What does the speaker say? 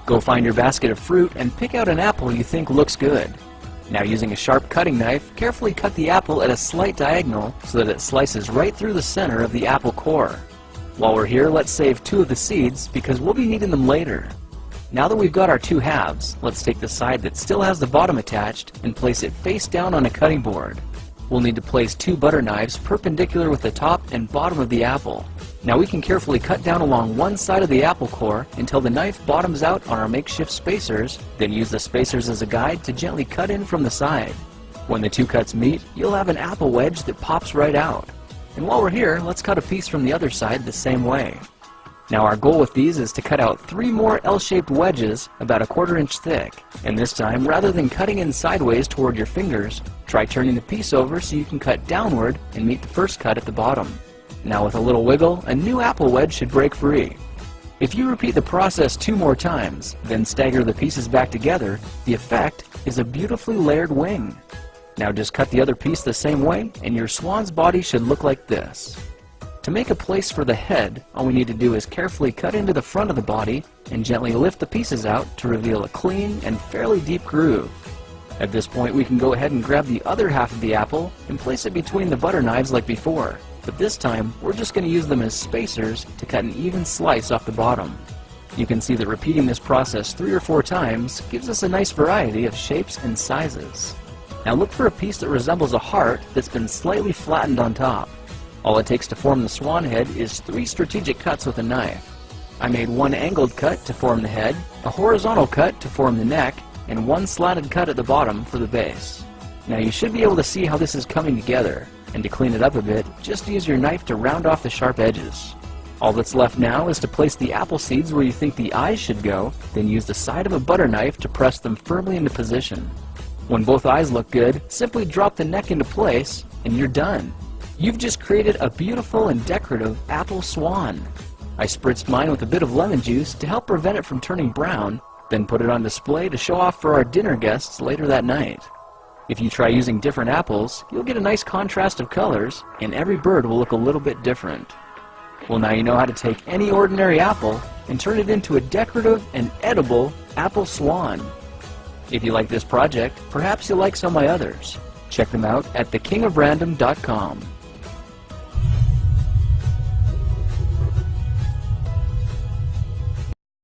Go find your basket of fruit and pick out an apple you think looks good. Now, using a sharp cutting knife, carefully cut the apple at a slight diagonal so that it slices right through the center of the apple core. While we're here, let's save 2 of the seeds because we'll be needing them later. Now that we've got our 2 halves, let's take the side that still has the bottom attached and place it face down on a cutting board. We'll need to place 2 butter knives perpendicular with the top and bottom of the apple. Now we can carefully cut down along one side of the apple core until the knife bottoms out on our makeshift spacers, then use the spacers as a guide to gently cut in from the side. When the 2 cuts meet, you'll have an apple wedge that pops right out. And while we're here, let's cut a piece from the other side the same way. Now our goal with these is to cut out 3 more L-shaped wedges about a 1/4 inch thick. And this time, rather than cutting in sideways toward your fingers, try turning the piece over so you can cut downward and meet the first cut at the bottom. Now with a little wiggle, a new apple wedge should break free. If you repeat the process 2 more times, then stagger the pieces back together, the effect is a beautifully layered wing. Now just cut the other piece the same way, and your swan's body should look like this. To make a place for the head, all we need to do is carefully cut into the front of the body and gently lift the pieces out to reveal a clean and fairly deep groove. At this point, we can go ahead and grab the other half of the apple and place it between the butter knives like before. But this time, we're just going to use them as spacers to cut an even slice off the bottom. You can see that repeating this process 3 or 4 times gives us a nice variety of shapes and sizes. Now look for a piece that resembles a heart that's been slightly flattened on top. All it takes to form the swan head is 3 strategic cuts with a knife. I made 1 angled cut to form the head, a horizontal cut to form the neck, and 1 slanted cut at the bottom for the base. Now you should be able to see how this is coming together, and to clean it up a bit, just use your knife to round off the sharp edges. All that's left now is to place the apple seeds where you think the eyes should go, then use the side of a butter knife to press them firmly into position. When both eyes look good, simply drop the neck into place, and you're done. You've just created a beautiful and decorative apple swan. I spritzed mine with a bit of lemon juice to help prevent it from turning brown, then put it on display to show off for our dinner guests later that night. If you try using different apples, you'll get a nice contrast of colors, and every bird will look a little bit different. Well, now you know how to take any ordinary apple and turn it into a decorative and edible apple swan. If you like this project, perhaps you'll like some of my others. Check them out at thekingofrandom.com.